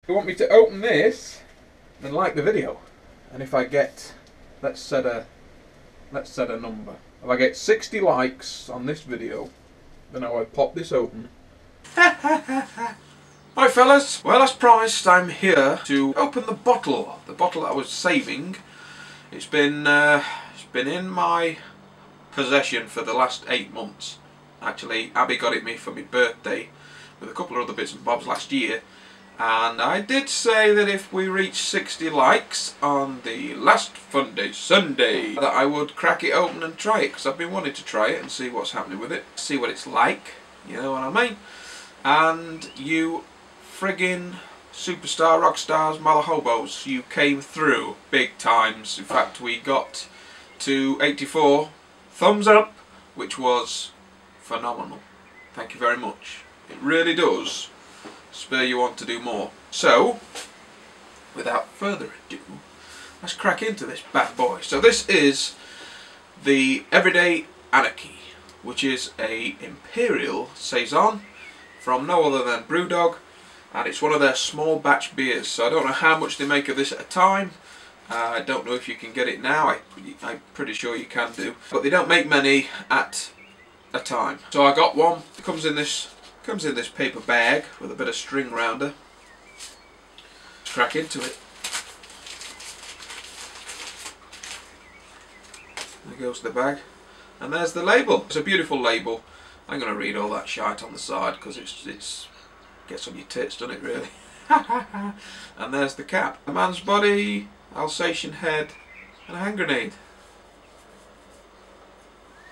You want me to open this and like the video, and if I get, let's set a number. If I get 60 likes on this video, then I will pop this open. Hi fellas, well as promised, I'm here to open the bottle that I was saving. It's been in my possession for the last 8 months. Actually, Abby got it me for my birthday with a couple of other bits and bobs last year. And I did say that if we reach 60 likes on the last Fun Day Sunday, that I would crack it open and try it, because I've been wanting to try it and see what's happening with it, see what it's like, you know what I mean? And you friggin' superstar, rock stars, mother hobos, you came through big times. In fact, we got to 84 thumbs up, which was phenomenal. Thank you very much. It really does spur you on to do more. So, without further ado, let's crack into this bad boy. So this is the Everyday Anarchy, which is a imperial Saison from no other than Brewdog, and it's one of their small batch beers. So I don't know how much they make of this at a time. I don't know if you can get it now. I'm pretty sure you can do, but they don't make many at a time. So I got one. It comes in this paper bag with a bit of string round her. Let's crack into it. There goes the bag, and there's the label. It's a beautiful label. I'm going to read all that shite on the side because it's gets on your tits, doesn't it, really? And there's the cap. A man's body, Alsatian head, and a hand grenade.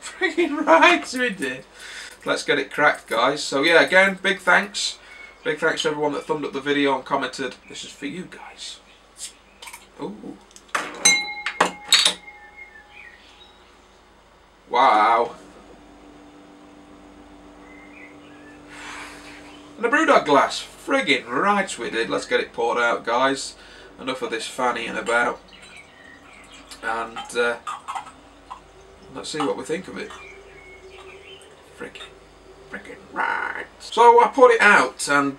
Freaking right, we did. Let's get it cracked, guys. So yeah, again, big thanks. Big thanks to everyone that thumbed up the video and commented. This is for you guys. Ooh. Wow. And a Brewdog glass. Friggin' right we did. Let's get it poured out, guys. Enough of this fannying about. And let's see what we think of it. Freaking right. So I poured it out and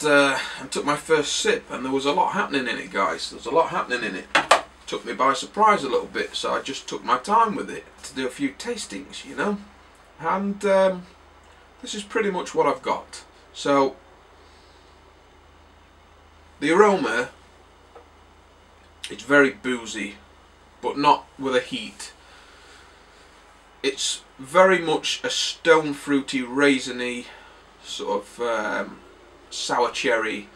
took my first sip, and there was a lot happening in it, guys. There was a lot happening in it. Took me by surprise a little bit, so I just took my time with it to do a few tastings, you know. And this is pretty much what I've got. So the aroma, it's very boozy, but not with a heat. It's very much a stone fruity, raisiny, sort of sour cherry,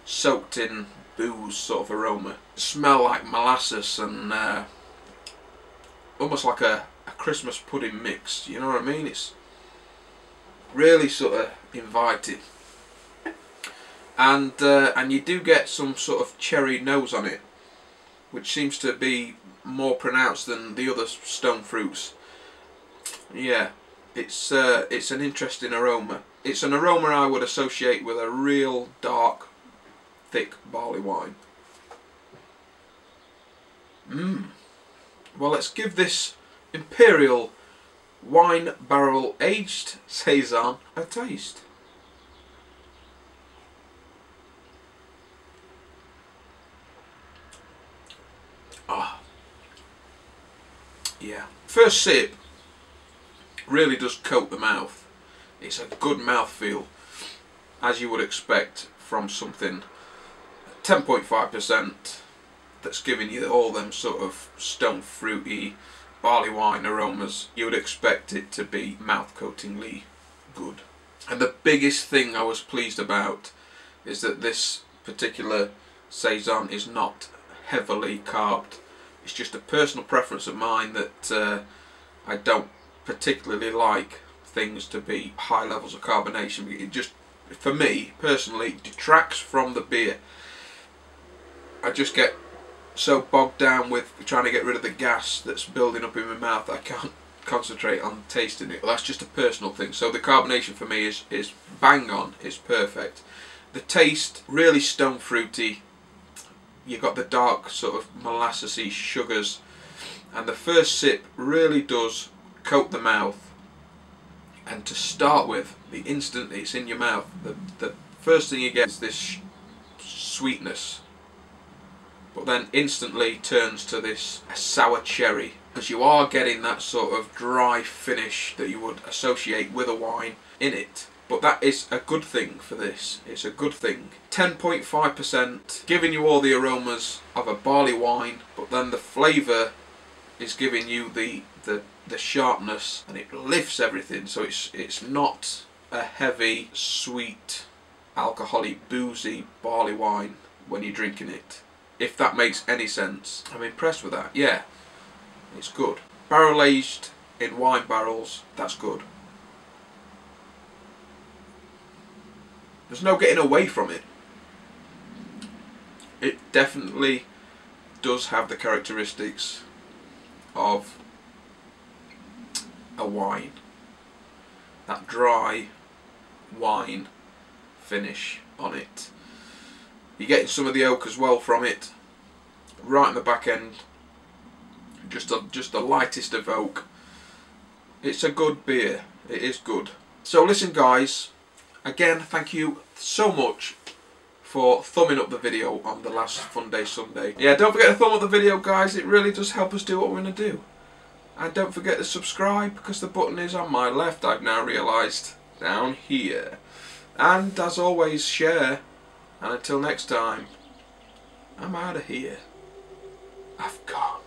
soaked in booze sort of aroma. Smell like molasses and almost like a Christmas pudding mixed, you know what I mean? It's really sort of inviting. And you do get some sort of cherry nose on it, which seems to be more pronounced than the other stone fruits. Yeah, it's an interesting aroma. It's an aroma I would associate with a real dark, thick barley wine. Well, let's give this imperial wine barrel aged Saison a taste. Ah, yeah. First sip really does coat the mouth. It's a good mouthfeel, as you would expect from something 10.5% that's giving you all them sort of stone fruity barley wine aromas. You would expect it to be mouth-coatingly good. And the biggest thing I was pleased about is that this particular Saison is not heavily carbed. It's just a personal preference of mine that I don't particularly like things to be high levels of carbonation. It just, for me personally, detracts from the beer. I just get so bogged down with trying to get rid of the gas that's building up in my mouth that I can't concentrate on tasting it. Well, that's just a personal thing. So the carbonation for me is bang on, it's perfect. The taste, really stone fruity. You've got the dark sort of molassesy sugars, and the first sip really does coat the mouth. And to start with, the instant it's in your mouth, the first thing you get is this sweetness, but then instantly turns to this sour cherry, because you are getting that sort of dry finish that you would associate with a wine in it. But that is a good thing for this. It's a good thing. 10.5%, giving you all the aromas of a barley wine, but then the flavour is giving you the sharpness, and it lifts everything. So it's not a heavy, sweet, alcoholic, boozy barley wine when you're drinking it. If that makes any sense. I'm impressed with that. Yeah, it's good. Barrel aged in wine barrels, that's good. There's no getting away from it. It definitely does have the characteristics of a wine. That dry wine finish on it. You're getting some of the oak as well from it, right in the back end. Just the lightest of oak. It's a good beer. It is good. So listen, guys. Again, thank you so much for thumbing up the video on the last Fun Day Sunday. Yeah, don't forget to thumb up the video, guys. It really does help us do what we're going to do. And don't forget to subscribe, because the button is on my left, I've now realised, down here. And as always, share. And until next time, I'm out of here. I've gone.